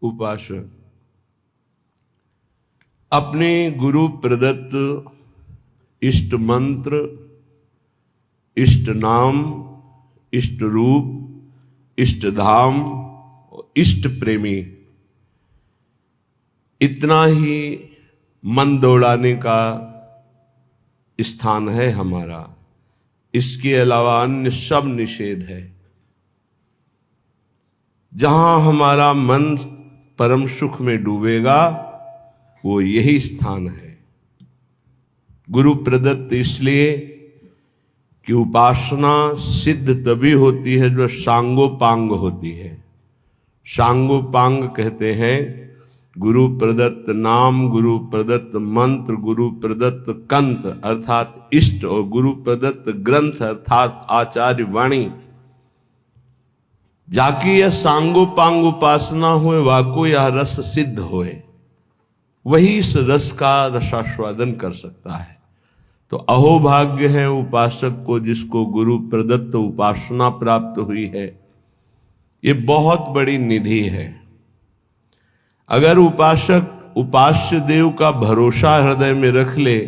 उपासक अपने गुरु प्रदत्त इष्ट मंत्र, इष्ट नाम, इष्ट रूप, इष्ट धाम, इष्ट प्रेमी, इतना ही मन दौड़ाने का स्थान है हमारा। इसके अलावा अन्य सब निषेध है। जहां हमारा मन परम सुख में डूबेगा वो यही स्थान है। गुरु प्रदत्त इसलिए कि उपासना सिद्ध तभी होती है जो सांगोपांग होती है। सांगोपांग कहते हैं गुरु प्रदत्त नाम, गुरु प्रदत्त मंत्र, गुरु प्रदत्त कंत अर्थात इष्ट और गुरु प्रदत्त ग्रंथ अर्थात आचार्य वाणी। जाकी यह सांगोपांग उपासना होए, वाको यह रस सिद्ध होए, वही इस रस का रसास्वादन कर सकता है। तो अहोभाग्य है उपासक को जिसको गुरु प्रदत्त उपासना प्राप्त हुई है। ये बहुत बड़ी निधि है। अगर उपासक उपास्य देव का भरोसा हृदय में रख ले,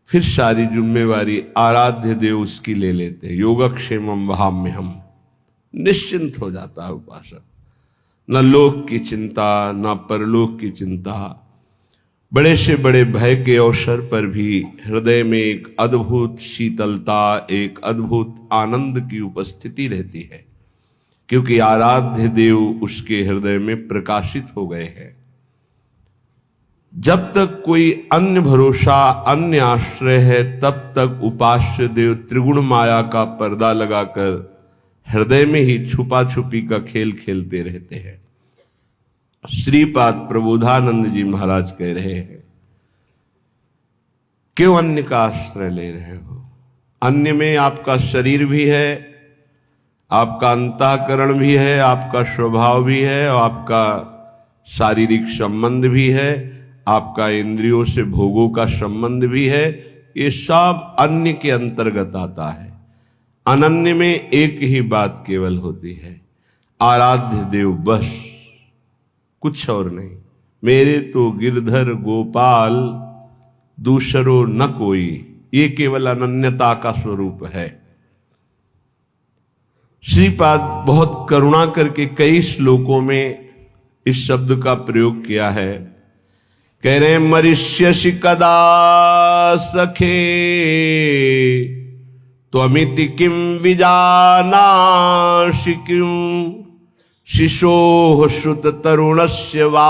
फिर सारी जिम्मेवारी आराध्य देव उसकी ले लेते हैं। योगक्षेमम वहाम्य हम, निश्चिंत हो जाता है उपासक। न लोक की चिंता, न परलोक की चिंता। बड़े से बड़े भय के अवसर पर भी हृदय में एक अद्भुत शीतलता, एक अद्भुत आनंद की उपस्थिति रहती है, क्योंकि आराध्य देव उसके हृदय में प्रकाशित हो गए हैं। जब तक कोई अन्य भरोसा, अन्य आश्रय है, तब तक उपास्य देव त्रिगुण माया का पर्दा लगाकर हृदय में ही छुपा छुपी का खेल खेलते रहते हैं। श्रीपाद प्रबोधानंद जी महाराज कह रहे हैं, क्यों अन्य का आश्रय ले रहे हो? अन्य में आपका शरीर भी है, आपका अंतःकरण भी है, आपका स्वभाव भी है, और आपका शारीरिक संबंध भी है, आपका इंद्रियों से भोगों का संबंध भी है। ये सब अन्य के अंतर्गत आता है। अनन्य में एक ही बात केवल होती है, आराध्य देव, बस कुछ और नहीं। मेरे तो गिरधर गोपाल दूसरो न कोई, ये केवल अनन्यता का स्वरूप है। श्रीपाद बहुत करुणा करके कई श्लोकों में इस शब्द का प्रयोग किया है। कह रहे हैं, मरिष्यसि कदा सखे त्वमिति किम विजानासि किम शिशोः श्रुत तरुणस्य वा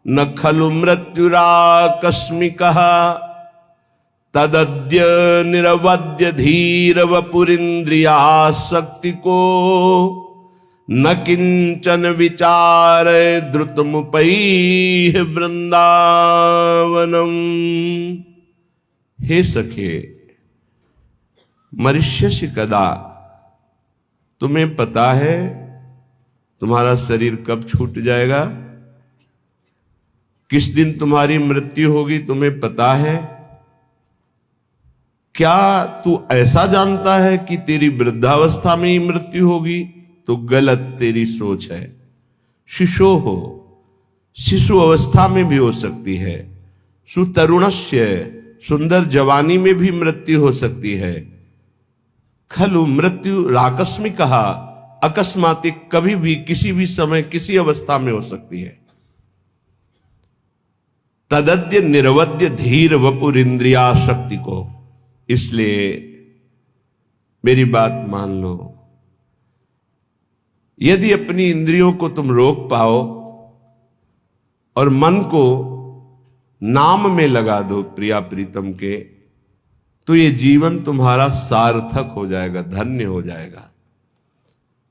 न खलु मृत्युराकस्मिकः तदद्य निरवद्य धीर वपुरिन्द्रियासक्ति को न किंचन विचार द्रुतमुपैः वृंदावनम। हे सखे, मरिष्यसि कदा, तुम्हें पता है तुम्हारा शरीर कब छूट जाएगा? किस दिन तुम्हारी मृत्यु होगी तुम्हें पता है? क्या तू ऐसा जानता है कि तेरी वृद्धावस्था में ही मृत्यु होगी? तो गलत तेरी सोच है। शिशो हो, शिशु अवस्था में भी हो सकती है। सुतरुणस्य, सुंदर जवानी में भी मृत्यु हो सकती है। खलु मृत्यु राकस्मिक कहा, अकस्मातिक, कभी भी किसी भी समय किसी अवस्था में हो सकती है। तदद्य निरवद्य धीर वपुर इंद्रिया शक्ति को। इसलिए मेरी बात मान लो, यदि अपनी इंद्रियों को तुम रोक पाओ और मन को नाम में लगा दो प्रिया प्रीतम के, तो ये जीवन तुम्हारा सार्थक हो जाएगा, धन्य हो जाएगा।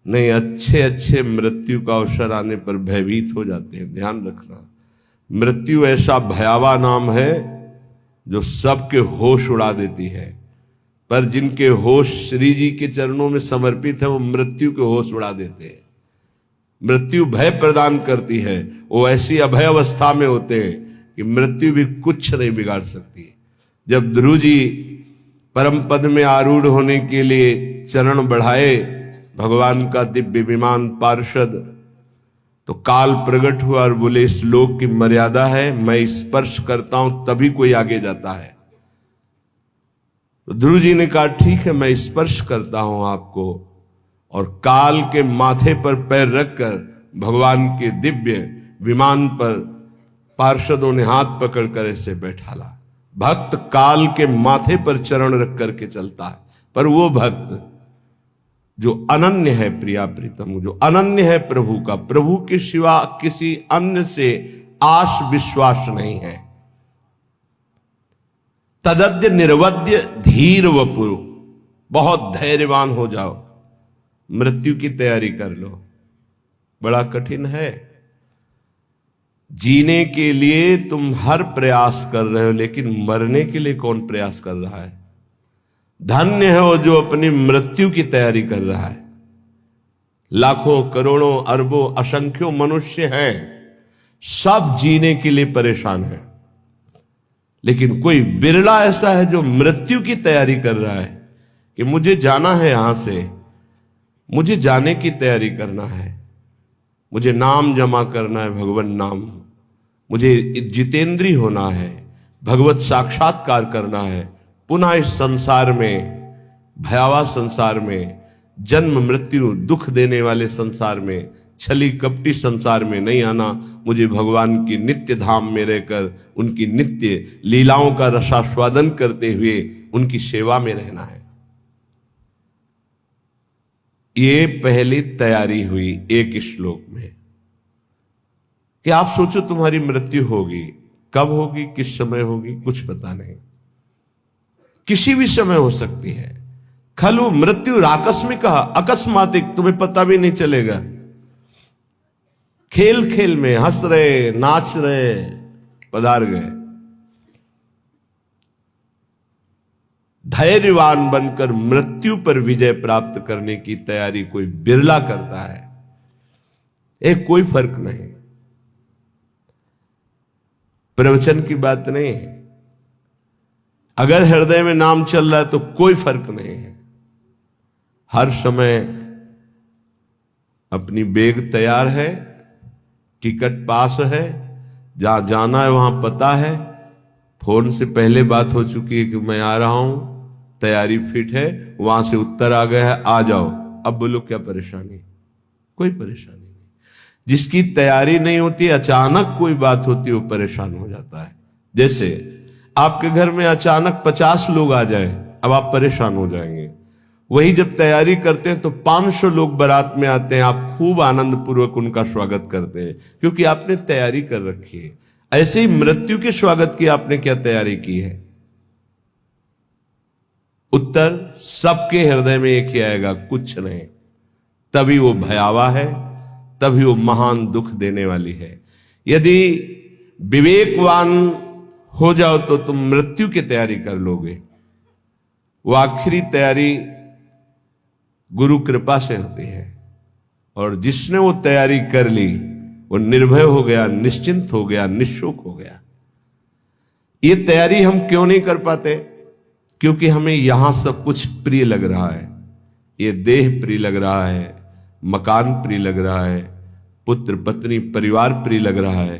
नहीं, अच्छे अच्छे मृत्यु का अवसर आने पर भयभीत हो जाते हैं। ध्यान रखना, मृत्यु ऐसा भयावह नाम है जो सबके होश उड़ा देती है, पर जिनके होश श्री जी के चरणों में समर्पित है वो मृत्यु के होश उड़ा देते हैं। मृत्यु भय प्रदान करती है। वो ऐसी अभय अवस्था में होते हैं कि मृत्यु भी कुछ नहीं बिगाड़ सकती। जब ध्रुव जी परम पद में आरूढ़ होने के लिए चरण बढ़ाए, भगवान का दिव्य विमान पार्षद, तो काल प्रकट हुआ और बोले इस लोक की मर्यादा है, मैं स्पर्श करता हूं तभी कोई आगे जाता है। तो ध्रुव जी ने कहा ठीक है, मैं स्पर्श करता हूं आपको, और काल के माथे पर पैर रखकर भगवान के दिव्य विमान पर पार्षदों ने हाथ पकड़कर ऐसे बैठाला। भक्त काल के माथे पर चरण रख करके चलता है, पर वो भक्त जो अनन्य है प्रिया प्रीतम, जो अनन्य है प्रभु का, प्रभु के सिवा किसी अन्य से आश विश्वास नहीं है। तदद्य निर्वद्य धीर वपुरु, बहुत धैर्यवान हो जाओ, मृत्यु की तैयारी कर लो। बड़ा कठिन है, जीने के लिए तुम हर प्रयास कर रहे हो, लेकिन मरने के लिए कौन प्रयास कर रहा है? धन्य है वो जो अपनी मृत्यु की तैयारी कर रहा है। लाखों करोड़ों अरबों असंख्यों मनुष्य हैं, सब जीने के लिए परेशान है, लेकिन कोई बिरला ऐसा है जो मृत्यु की तैयारी कर रहा है कि मुझे जाना है यहां से, मुझे जाने की तैयारी करना है, मुझे नाम जमा करना है, भगवान नाम, मुझे जितेंद्री होना है, भगवत साक्षात्कार करना है, पुनः इस संसार में, भयावह संसार में, जन्म मृत्यु दुख देने वाले संसार में, छली कपटी संसार में नहीं आना, मुझे भगवान की नित्य धाम में रहकर उनकी नित्य लीलाओं का रसास्वादन करते हुए उनकी सेवा में रहना है। ये पहली तैयारी हुई एक श्लोक में कि आप सोचो तुम्हारी मृत्यु होगी, कब होगी, किस समय होगी, कुछ पता नहीं, किसी भी समय हो सकती है। खलु मृत्यु आकस्मिक, अकस्मातिक, तुम्हें पता भी नहीं चलेगा। खेल खेल में हंस रहे, नाच रहे, पधार गए। धैर्यवान बनकर मृत्यु पर विजय प्राप्त करने की तैयारी कोई बिरला करता है, एक कोई फर्क नहीं। प्रवचन की बात नहीं है, अगर हृदय में नाम चल रहा है तो कोई फर्क नहीं है। हर समय अपनी बैग तैयार है, टिकट पास है, जहां जाना है वहां पता है, फोन से पहले बात हो चुकी है कि मैं आ रहा हूं, तैयारी फिट है, वहां से उत्तर आ गया है, आ जाओ। अब बोलो क्या परेशानी? कोई परेशानी नहीं। जिसकी तैयारी नहीं होती, अचानक कोई बात होती है, वो परेशान हो जाता है। जैसे आपके घर में अचानक 50 लोग आ जाए, अब आप परेशान हो जाएंगे। वही जब तैयारी करते हैं तो 500 लोग बारात में आते हैं, आप खूब आनंद पूर्वक उनका स्वागत करते हैं, क्योंकि आपने तैयारी कर रखी है। ऐसे ही मृत्यु के स्वागत की आपने क्या तैयारी की है? उत्तर सबके हृदय में एक ही आएगा, कुछ नहीं। तभी वो भयावह है, तभी वो महान दुख देने वाली है। यदि विवेकवान हो जाओ तो तुम मृत्यु की तैयारी कर लोगे। वो आखिरी तैयारी गुरु कृपा से होती है, और जिसने वो तैयारी कर ली वो निर्भय हो गया, निश्चिंत हो गया, निशोक हो गया। ये तैयारी हम क्यों नहीं कर पाते? क्योंकि हमें यहां सब कुछ प्रिय लग रहा है। ये देह प्रिय लग रहा है, मकान प्रिय लग रहा है, पुत्र पत्नी परिवार प्रिय लग रहा है,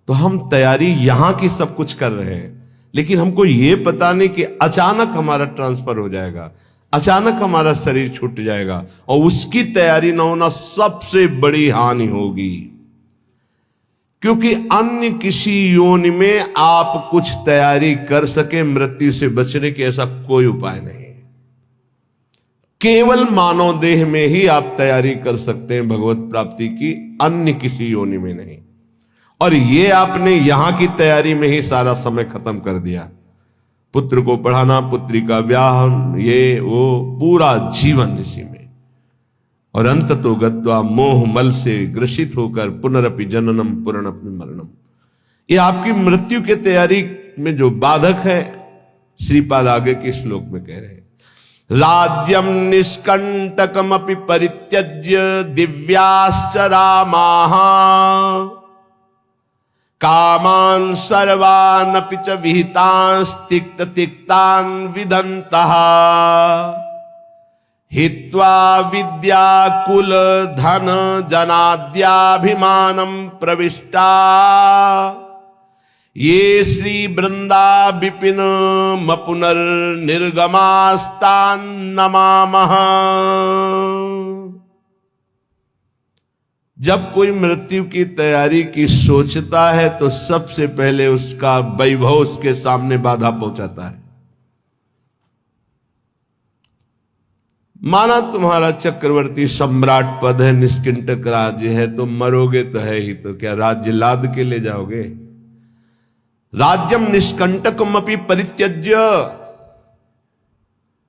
तो हम तैयारी यहां की सब कुछ कर रहे हैं, लेकिन हमको ये पता नहीं कि अचानक हमारा ट्रांसफर हो जाएगा, अचानक हमारा शरीर छूट जाएगा, और उसकी तैयारी ना होना सबसे बड़ी हानि होगी। क्योंकि अन्य किसी योनि में आप कुछ तैयारी कर सके मृत्यु से बचने के, ऐसा कोई उपाय नहीं है। केवल मानव देह में ही आप तैयारी कर सकते हैं भगवत प्राप्ति की, अन्य किसी योनि में नहीं। और ये आपने यहां की तैयारी में ही सारा समय खत्म कर दिया। पुत्र को पढ़ाना, पुत्री का ब्याह, ये वो, पूरा जीवन इसी में, और अंत तो गत्वा मोह मल से ग्रसित होकर पुनरपि जननम पुनरपि मरणम। ये आपकी मृत्यु के तैयारी में जो बाधक है, श्रीपाद आगे के श्लोक में कह रहे हैं, राज्यम निष्कंटकमपि परित्यज्य दिव्याश्च रामाः कामान सर्वान् अपि च विहितांस्तिक्त तिक्तान् विदन्तः। हित्वा विद्या कुल धन जनाद्याभिमानम प्रविष्टा ये श्री वृंदा विपिन मपुनर निर्गमास्तान नमामः। जब कोई मृत्यु की तैयारी की सोचता है तो सबसे पहले उसका वैभव उसके सामने बाधा पहुंचाता है। माना तुम्हारा चक्रवर्ती सम्राट पद है, निष्कंटक राज्य है, तो मरोगे तो है ही, तो क्या राज्य लाद के ले जाओगे? राज्यम निष्कंटकमपि परित्यज्य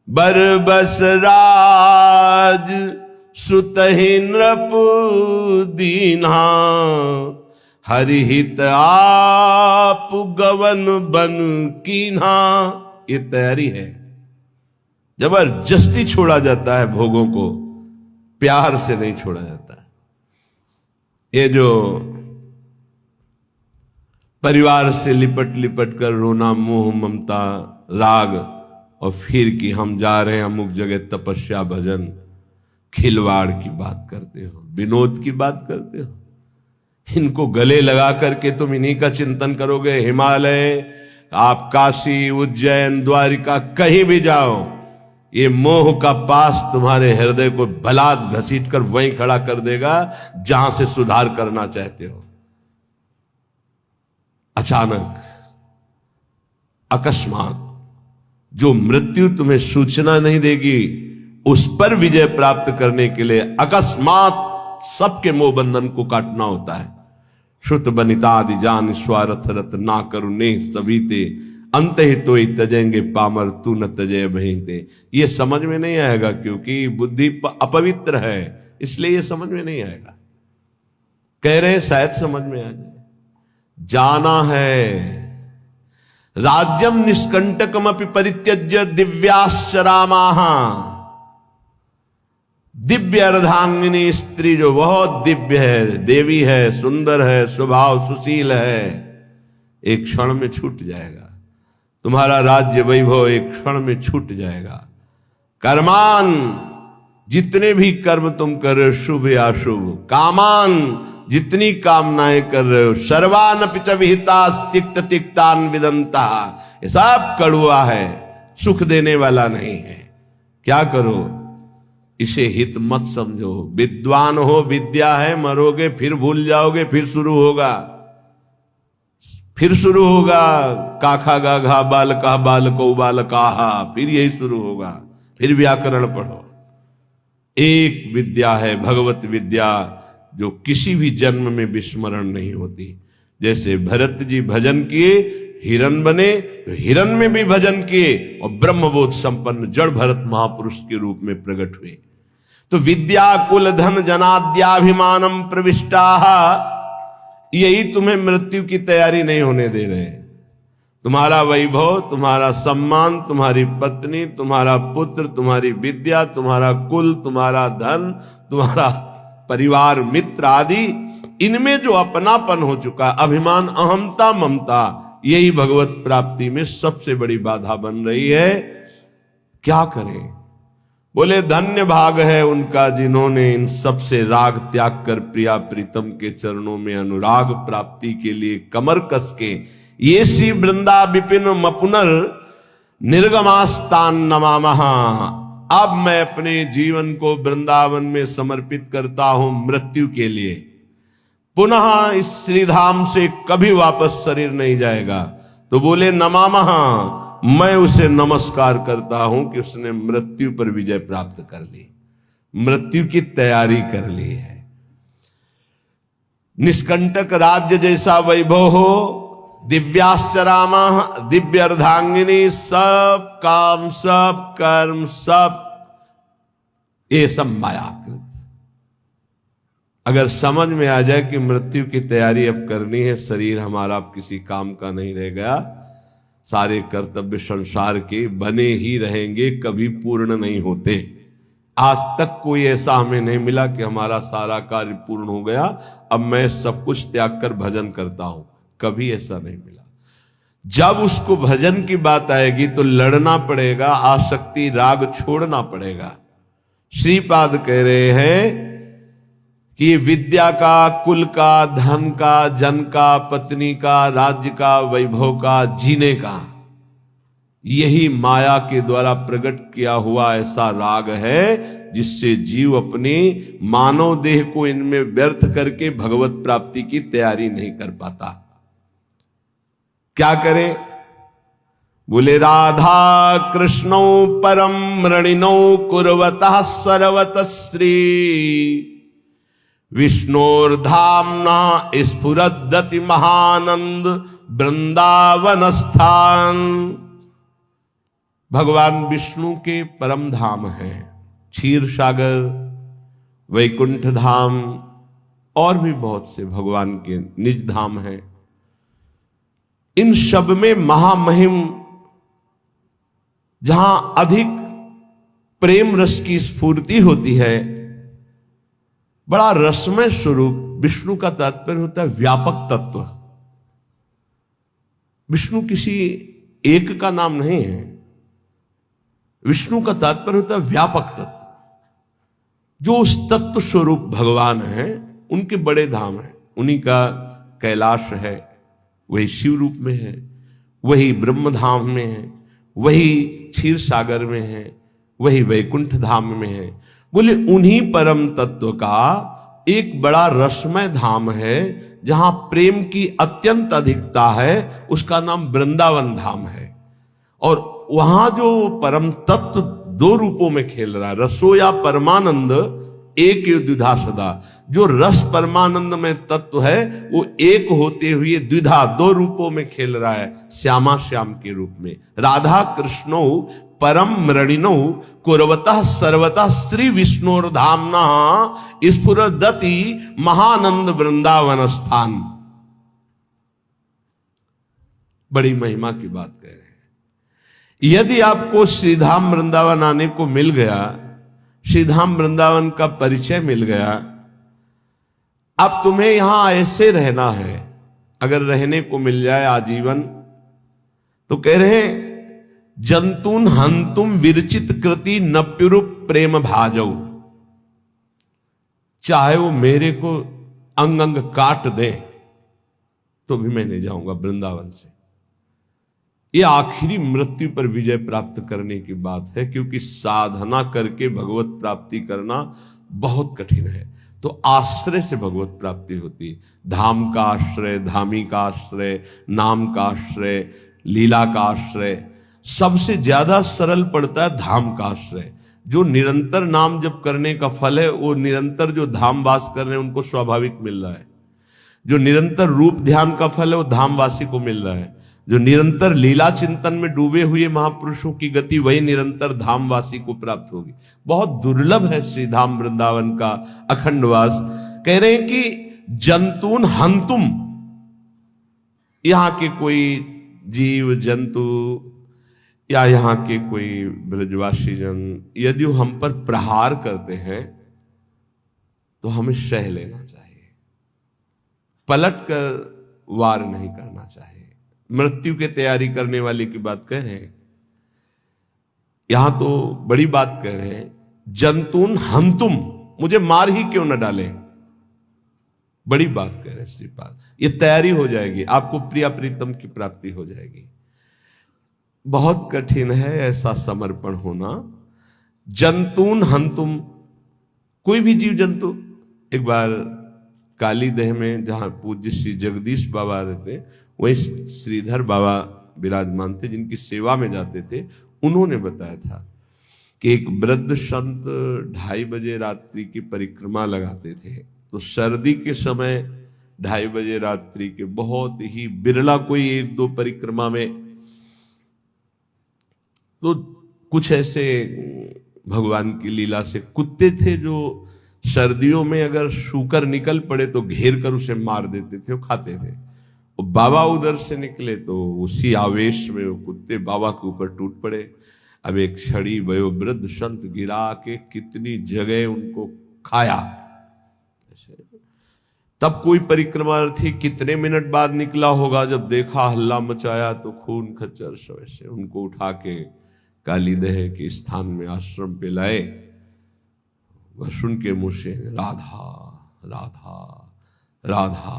बरबस राज सुतहि नृप दीन्हा हरिहित आप गवन बन कीन्हा। ये तैयारी है। जबरदस्ती छोड़ा जाता है भोगों को, प्यार से नहीं छोड़ा जाता। ये जो परिवार से लिपट लिपट कर रोना, मोह ममता राग, और फिर कि हम जा रहे हैं अमुक जगह तपस्या भजन, खिलवाड़ की बात करते हो, विनोद की बात करते हो। इनको गले लगा करके तुम इन्हीं का चिंतन करोगे। हिमालय, आप काशी, उज्जैन, द्वारिका कहीं भी जाओ, ये मोह का पास तुम्हारे हृदय को बलात् घसीट कर वहीं खड़ा कर देगा जहां से सुधार करना चाहते हो। अचानक अकस्मात जो मृत्यु तुम्हें सूचना नहीं देगी, उस पर विजय प्राप्त करने के लिए अकस्मात सबके मोह बंधन को काटना होता है। श्रुत बनितादि जान स्वार्थ रत ना करुणे सवीते अंत ही तो ही तजेंगे पामर तू न तजय भयते। ये समझ में नहीं आएगा क्योंकि बुद्धि अपवित्र है, इसलिए ये समझ में नहीं आएगा। कह रहे शायद समझ में आ जाए। जाना है राज्यम निष्कंटकमपि परित्यज्य दिव्याश्चरामाः। दिव्य अर्धांगिनी स्त्री जो बहुत दिव्य है, देवी है, सुंदर है, स्वभाव सुशील है, एक क्षण में छूट जाएगा। तुम्हारा राज्य वैभव एक क्षण में छूट जाएगा। कर्मान, जितने भी कर्म तुम कर रहे हो शुभ या अशुभ, कामान, जितनी कामनाएं कर रहे हो, सर्वानपि च विहितास् तिक्त तिक्तान विदंता, ये सब कड़वा है, सुख देने वाला नहीं है। क्या करो? इसे हित मत समझो। विद्वान हो, विद्या है, मरोगे फिर भूल जाओगे, फिर शुरू होगा, फिर शुरू होगा। काखा गाघा बालका बालको बालकाहा, फिर यही शुरू होगा, फिर व्याकरण पढ़ो। एक विद्या है भगवत विद्या, जो किसी भी जन्म में विस्मरण नहीं होती। जैसे भरत जी भजन किए, हिरण बने, तो हिरण में भी भजन किए और ब्रह्मबोध संपन्न जड़ भरत महापुरुष के रूप में प्रकट हुए। तो विद्या कुल धन जनाद्याभिमानम प्रविष्टा, यही तुम्हें मृत्यु की तैयारी नहीं होने दे रहे। तुम्हारा वैभव, तुम्हारा सम्मान, तुम्हारी पत्नी, तुम्हारा पुत्र, तुम्हारी विद्या, तुम्हारा कुल, तुम्हारा धन, तुम्हारा परिवार, मित्र आदि, इनमें जो अपनापन हो चुका, अभिमान, अहमता, ममता, यही भगवत प्राप्ति में सबसे बड़ी बाधा बन रही है। क्या करें? बोले धन्य भाग है उनका जिन्होंने इन सब से राग त्याग कर प्रिया प्रीतम के चरणों में अनुराग प्राप्ति के लिए कमर कस के ये श्री वृंदा विपिन मपुनर निर्गमास्तान नमामः। अब मैं अपने जीवन को वृंदावन में समर्पित करता हूं मृत्यु के लिए। पुनः इस श्रीधाम से कभी वापस शरीर नहीं जाएगा। तो बोले नमामः, मैं उसे नमस्कार करता हूं कि उसने मृत्यु पर विजय प्राप्त कर ली, मृत्यु की तैयारी कर ली है। निष्कंटक राज्य जैसा वैभव हो, दिव्याश्चरामा, दिव्य अर्धांगिनी, सब काम, सब कर्म, सब ये सब मायाकृत। अगर समझ में आ जाए कि मृत्यु की तैयारी अब करनी है, शरीर हमारा अब किसी काम का नहीं रह गया, सारे कर्तव्य संसार के बने ही रहेंगे, कभी पूर्ण नहीं होते। आज तक कोई ऐसा हमें नहीं मिला कि हमारा सारा कार्य पूर्ण हो गया, अब मैं सब कुछ त्याग कर भजन करता हूं, कभी ऐसा नहीं मिला। जब उसको भजन की बात आएगी तो लड़ना पड़ेगा, आसक्ति राग छोड़ना पड़ेगा। श्रीपाद कह रहे हैं कि विद्या का, कुल का, धन का, जन का, पत्नी का, राज्य का, वैभव का, जीने का, यही माया के द्वारा प्रकट किया हुआ ऐसा राग है जिससे जीव अपने मानव देह को इनमें व्यर्थ करके भगवत प्राप्ति की तैयारी नहीं कर पाता। क्या करें? बोले राधा कृष्णौ परम रणिनौ कुर्वतः सर्वतः श्री विष्णोर्धाम्ना स्फुरद्दति महानंद वृंदावन स्थान। भगवान विष्णु के परम धाम हैं क्षीर सागर, वैकुंठ धाम और भी बहुत से भगवान के निज धाम हैं। इन सब में महामहिम, जहां अधिक प्रेम रस की स्फूर्ति होती है, बड़ा रसमय स्वरूप। विष्णु का तात्पर्य होता है व्यापक तत्व। विष्णु किसी एक का नाम नहीं है। विष्णु का तात्पर्य होता है व्यापक तत्व। जो उस तत्व स्वरूप भगवान है, उनके बड़े धाम हैं। उन्हीं का कैलाश है, वही शिव रूप में है, वही ब्रह्म धाम में है, वही क्षीर सागर में है, वही वैकुंठ धाम में है। बोले उन्हीं परम तत्व का एक बड़ा रसमय धाम है जहां प्रेम की अत्यंत अधिकता है, उसका नाम वृंदावन धाम है। और वहां जो परम तत्व दो रूपों में खेल रहा है, रसो या परमानंद एक द्विधा सदा। जो रस परमानंद में तत्व है वो एक होते हुए द्विधा दो रूपों में खेल रहा है, श्यामा श्याम के रूप में। राधा कृष्णो परम रणिनो कुर्वतः सर्वतः श्री विष्णुर्धाम्ना स्फुरदति महानंद वृंदावन स्थान। बड़ी महिमा की बात कह रहे हैं। यदि आपको श्रीधाम वृंदावन आने को मिल गया, श्रीधाम वृंदावन का परिचय मिल गया, अब तुम्हें यहां ऐसे रहना है। अगर रहने को मिल जाए आजीवन, तो कह रहे हैं जंतुन हंतुम विरचित कृति नप्युरूप प्रेम भाजौ। चाहे वो मेरे को अंग अंग काट दे तो भी मैं नहीं जाऊंगा वृंदावन से। ये आखिरी मृत्यु पर विजय प्राप्त करने की बात है, क्योंकि साधना करके भगवत प्राप्ति करना बहुत कठिन है। तो आश्रय से भगवत प्राप्ति होती है। धाम का आश्रय, धामी का आश्रय, नाम का आश्रय, लीला का आश्रय। सबसे ज्यादा सरल पड़ता है धाम का आश्रय। जो निरंतर नाम जप करने का फल है, वो निरंतर जो धाम वास कर रहे हैं उनको स्वाभाविक मिल रहा है। जो निरंतर रूप ध्यान का फल है वो धामवासी को मिल रहा है। जो निरंतर लीला चिंतन में डूबे हुए महापुरुषों की गति वही निरंतर धामवासी को प्राप्त होगी। बहुत दुर्लभ है श्री धाम वृंदावन का अखंडवास। कह रहे हैं कि जंतुन हंतुम, यहां के कोई जीव जंतु या यहाँ के कोई ब्रजवासी जन यदि वो हम पर प्रहार करते हैं तो हमें सह लेना चाहिए, पलट कर वार नहीं करना चाहिए। मृत्यु की तैयारी करने वाले की बात कह रहे हैं। यहां तो बड़ी बात कह रहे हैं, जंतुन हंतुम, मुझे मार ही क्यों न डाले। बड़ी बात कह रहे हैं श्रीपाद। ये तैयारी हो जाएगी, आपको प्रिया प्रीतम की प्राप्ति हो जाएगी। बहुत कठिन है ऐसा समर्पण होना। जंतुन हंतुम, कोई भी जीव जंतु। एक बार काली देह में जहां पूज्य श्री जगदीश बाबा रहते, वही श्रीधर बाबा विराजमान थे जिनकी सेवा में जाते थे। उन्होंने बताया था कि एक वृद्ध संत 2:30 बजे रात्रि की परिक्रमा लगाते थे। तो सर्दी के समय 2:30 बजे रात्रि के बहुत ही बिरला कोई 1-2 परिक्रमा में, तो कुछ ऐसे भगवान की लीला से कुत्ते थे जो सर्दियों में अगर शूकर निकल पड़े तो घेर कर उसे मार देते थे, वो खाते थे। और बाबा उधर से निकले तो उसी आवेश में वो कुत्ते बाबा के ऊपर टूट पड़े। अब एक छड़ी वयोवृद्ध संत गिरा के कितनी जगह उनको खाया। तब कोई परिक्रमार्थी कितने मिनट बाद निकला होगा, जब देखा हल्ला मचाया तो खून खच्चर से उनको उठा के कालीदह के स्थान में आश्रम पे लाए। वह सुन के मुंह से राधा राधा राधा।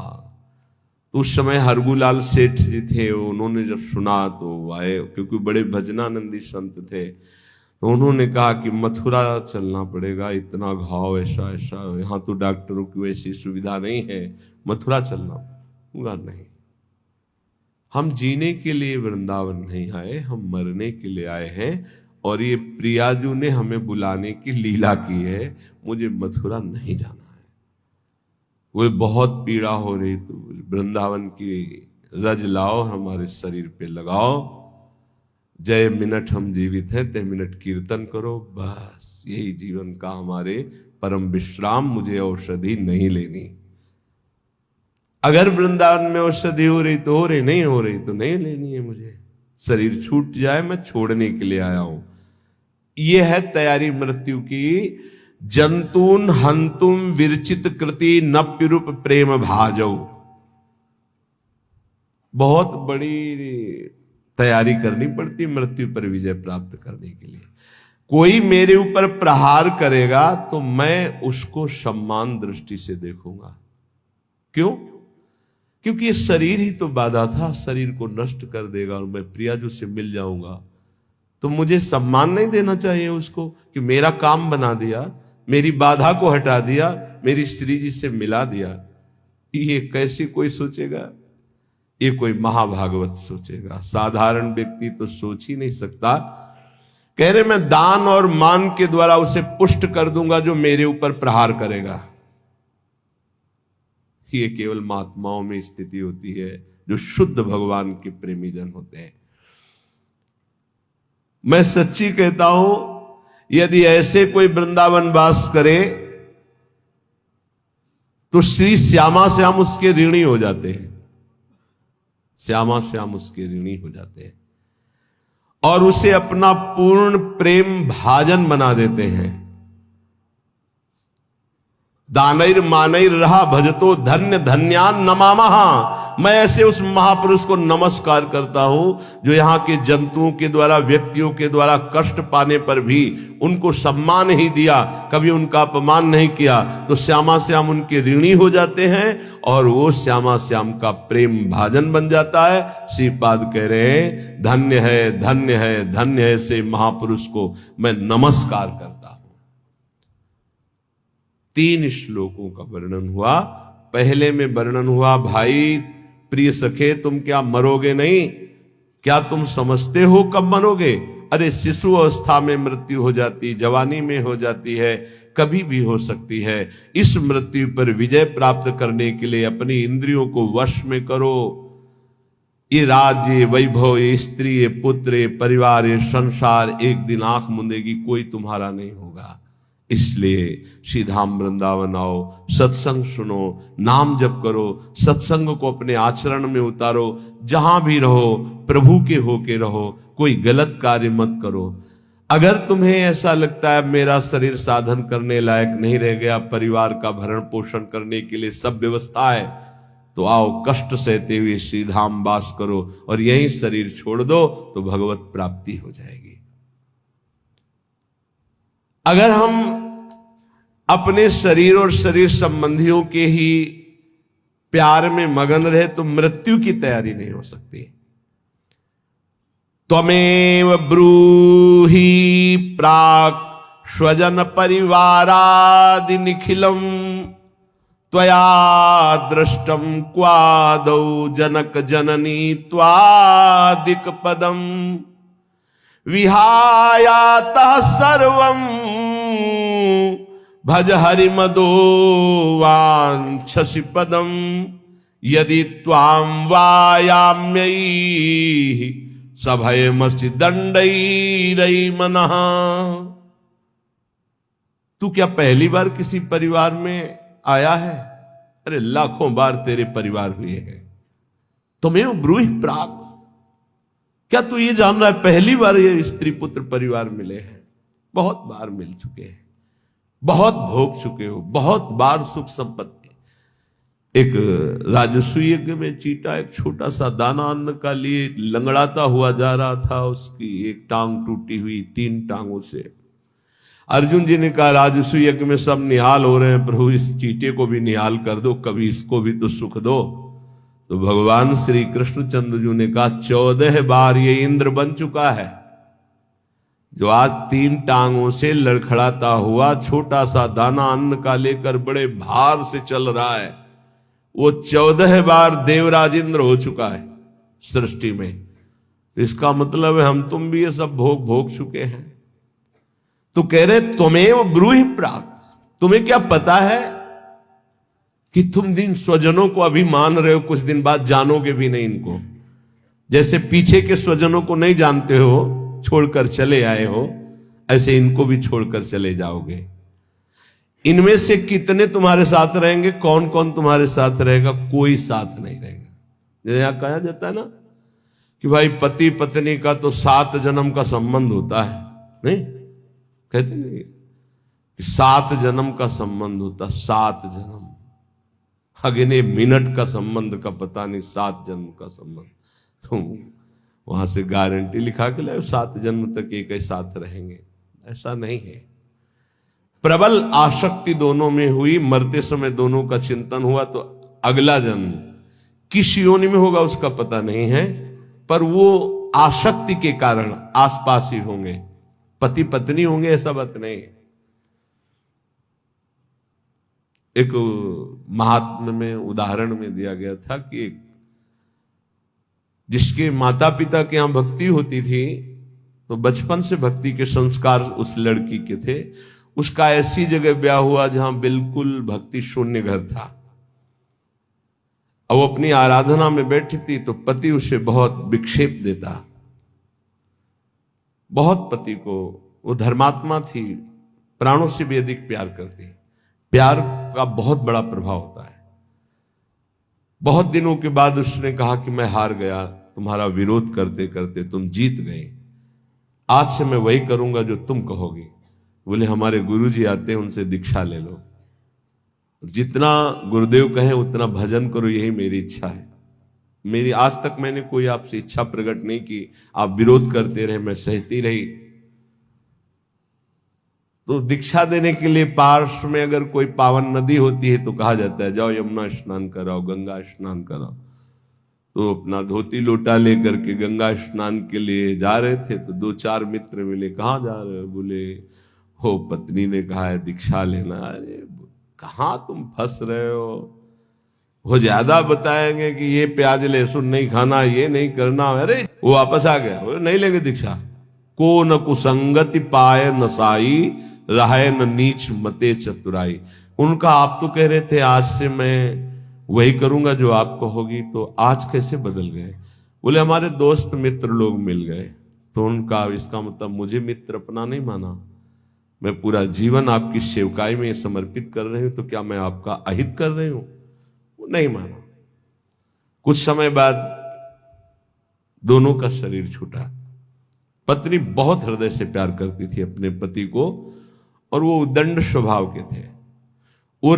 तो उस समय हरगुलाल सेठ जी थे, उन्होंने जब सुना तो आए, क्योंकि बड़े भजनानंदी संत थे। तो उन्होंने कहा कि मथुरा चलना पड़ेगा, इतना घाव ऐसा ऐसा, यहाँ तो डॉक्टरों की वैसी सुविधा नहीं है, मथुरा चलना पूरा नहीं। हम जीने के लिए वृंदावन नहीं आए, हम मरने के लिए आए हैं। और ये प्रियाजू ने हमें बुलाने की लीला की है, मुझे मथुरा नहीं जाना है। वो बहुत पीड़ा हो रही, तो वृंदावन की रज लाओ, हमारे शरीर पे लगाओ, जय मिनट हम जीवित हैं ते मिनट कीर्तन करो, बस यही जीवन का हमारे परम विश्राम, मुझे औषधि नहीं लेनी। अगर वृंदावन में औषधि हो रही तो हो रही, नहीं हो रही तो नहीं लेनी है मुझे। शरीर छूट जाए, मैं छोड़ने के लिए आया हूं। यह है तैयारी मृत्यु की। जंतून हंतुम विरचित कृति नप्युरूप प्रेम भाजौ। बहुत बड़ी तैयारी करनी पड़ती मृत्यु पर विजय प्राप्त करने के लिए। कोई मेरे ऊपर प्रहार करेगा तो मैं उसको सम्मान दृष्टि से देखूंगा। क्यों? क्योंकि ये शरीर ही तो बाधा था, शरीर को नष्ट कर देगा और मैं प्रियाजू से मिल जाऊंगा, तो मुझे सम्मान नहीं देना चाहिए उसको कि मेरा काम बना दिया, मेरी बाधा को हटा दिया, मेरी श्री जी से मिला दिया। ये कैसे कोई सोचेगा? ये कोई महाभागवत सोचेगा, साधारण व्यक्ति तो सोच ही नहीं सकता। कह रहे मैं दान और मान के द्वारा उसे पुष्ट कर दूंगा जो मेरे ऊपर प्रहार करेगा। ये केवल महात्माओं में स्थिति होती है, जो शुद्ध भगवान के प्रेमी जन होते हैं। मैं सच्ची कहता हूं, यदि ऐसे कोई वृंदावन वास करे तो श्री श्यामा श्याम उसके ऋणी हो जाते हैं। श्यामा श्याम उसके ऋणी हो जाते हैं और उसे अपना पूर्ण प्रेम भाजन बना देते हैं। दानैर मानैर रहा भजतो धन्य धन्यान नमामः। मैं ऐसे उस महापुरुष को नमस्कार करता हूं जो यहां के जंतुओं के द्वारा, व्यक्तियों के द्वारा कष्ट पाने पर भी उनको सम्मान ही दिया, कभी उनका अपमान नहीं किया। तो श्यामा श्याम उनके ऋणी हो जाते हैं और वो श्यामा श्याम का प्रेम भाजन बन जाता है। श्रीपाद कह रहे हैं धन्य है धन्य है धन्य है, से महापुरुष को मैं नमस्कार करता हूं। 3 श्लोकों का वर्णन हुआ। पहले में वर्णन हुआ, भाई प्रिय सखे तुम क्या मरोगे नहीं? क्या तुम समझते हो कब मरोगे? अरे शिशु अवस्था में मृत्यु हो जाती, जवानी में हो जाती है, कभी भी हो सकती है। इस मृत्यु पर विजय प्राप्त करने के लिए अपनी इंद्रियों को वश में करो। ये राज्य, ये वैभव, ये स्त्री, ये पुत्र, ये परिवार, ये संसार एक दिन आंख मूंदेगी, कोई तुम्हारा नहीं होगा। इसलिए श्रीधाम वृंदावन आओ, सत्संग सुनो, नाम जप करो, सत्संग को अपने आचरण में उतारो। जहां भी रहो प्रभु के होके रहो, कोई गलत कार्य मत करो। अगर तुम्हें ऐसा लगता है मेरा शरीर साधन करने लायक नहीं रह गया, परिवार का भरण पोषण करने के लिए सब व्यवस्था है, तो आओ कष्ट सहते हुए श्रीधाम वास करो और यही शरीर छोड़ दो तो भगवत प्राप्ति हो जाएगी। अगर हम अपने शरीर और शरीर संबंधियों के ही प्यार में मगन रहे तो मृत्यु की तैयारी नहीं हो सकती। त्वमेव ब्रूहि प्राक् स्वजन परिवारादि निखिलम त्वया दृष्टम क्वादौ जनक जननी त्वादिक पदम विहायातः सर्वं भज हरि मदो वाञ्छसि पदम यदि त्वां वायाम्यै सभयमसि दंडैरै मनः। तू क्या पहली बार किसी परिवार में आया है? अरे लाखों बार तेरे परिवार हुए हैं। तुम्हें ब्रूहि प्राक्, क्या तू ये जान रहा है पहली बार ये स्त्री पुत्र परिवार मिले हैं? बहुत बार मिल चुके हैं, बहुत भोग चुके हो, बहुत बार सुख संपत्ति। एक राजस्व यज्ञ में चीटा एक छोटा सा दाना अन्न का लिए लंगड़ाता हुआ जा रहा था, उसकी एक टांग टूटी हुई, 3 टांगों से। अर्जुन जी ने कहा राजसु यज्ञ में सब निहाल हो रहे हैं, प्रभु इस चींटे को भी निहाल कर दो, कभी इसको भी तो सुख दो। तो भगवान श्री कृष्णचंद्र जी ने कहा 14 बार ये इंद्र बन चुका है, जो आज 3 टांगों से लड़खड़ाता हुआ छोटा सा दाना अन्न का लेकर बड़े भार से चल रहा है, वो 14 बार देवराज इंद्र हो चुका है सृष्टि में। तो इसका मतलब है हम तुम भी ये सब भोग चुके हैं। तो कह रहे तुम्हें ब्रूहि प्राक, तुम्हें क्या पता है कि तुम दिन स्वजनों को अभी मान रहे हो, कुछ दिन बाद जानोगे भी नहीं इनको। जैसे पीछे के स्वजनों को नहीं जानते हो, छोड़कर चले आए हो, ऐसे इनको भी छोड़कर चले जाओगे। इनमें से कितने तुम्हारे साथ रहेंगे, कौन कौन तुम्हारे साथ रहेगा, कोई साथ नहीं रहेगा। जैसे यहां कहा जाता है ना कि भाई पति पत्नी का तो 7 जन्म का संबंध होता है, नहीं कहते नहीं कि 7 जन्म का संबंध होता, 7 जन्म, अगले मिनट का संबंध का पता नहीं, 7 जन्म का संबंध। तो वहां से गारंटी लिखा के लाए 7 जन्म तक एक ही साथ रहेंगे, ऐसा नहीं है। प्रबल आसक्ति दोनों में हुई, मरते समय दोनों का चिंतन हुआ, तो अगला जन्म किस योनि में होगा उसका पता नहीं है, पर वो आसक्ति के कारण आसपास ही होंगे, पति पत्नी होंगे ऐसा बात नहीं। एक महात्मा में उदाहरण में दिया गया था कि जिसके माता पिता के यहां भक्ति होती थी, तो बचपन से भक्ति के संस्कार उस लड़की के थे। उसका ऐसी जगह ब्याह हुआ जहां बिल्कुल भक्ति शून्य घर था। अब वो अपनी आराधना में बैठी थी तो पति उसे बहुत विक्षेप देता, बहुत पति को, वो धर्मात्मा थी, प्राणों से भी अधिक प्यार करती। प्यार का बहुत बड़ा प्रभाव होता है। बहुत दिनों के बाद उसने कहा कि मैं हार गया, तुम्हारा विरोध करते करते तुम जीत गए, आज से मैं वही करूंगा जो तुम कहोगी। बोले हमारे गुरुजी आते हैं, उनसे दीक्षा ले लो, जितना गुरुदेव कहें उतना भजन करो, यही मेरी इच्छा है। मेरी आज तक मैंने कोई आपसे इच्छा प्रकट नहीं की, आप विरोध करते रहे, मैं सहती रही। तो दीक्षा देने के लिए पार्श्व में अगर कोई पावन नदी होती है तो कहा जाता है जाओ यमुना स्नान कराओ, गंगा स्नान कराओ। तो अपना धोती लोटा लेकर के गंगा स्नान के लिए जा रहे थे, तो 2-4 मित्र मिले, कहाँ जा रहे हो? बोले हो पत्नी ने कहा है दीक्षा लेना। अरे कहाँ तुम फंस रहे हो, वो ज्यादा बताएंगे कि ये प्याज लहसुन नहीं खाना, ये नहीं करना। अरे वो वापस आ गया, बोले नहीं लेंगे दीक्षा। को न कुसंगति पाए नसाई, रहे न नीच मते चतुराई। उनका आप तो कह रहे थे आज से मैं वही करूंगा जो आप कहोगी, तो आज कैसे बदल गए? बोले हमारे दोस्त मित्र लोग मिल गए। तो उनका इसका मतलब मुझे मित्र अपना नहीं माना, मैं पूरा जीवन आपकी सेवकाई में समर्पित कर रही हूं, तो क्या मैं आपका अहित कर रही हूं? वो नहीं माना। कुछ समय बाद दोनों का शरीर छूटा। पत्नी बहुत हृदय से प्यार करती थी अपने पति को, और वो उदंड स्वभाव के थे। वो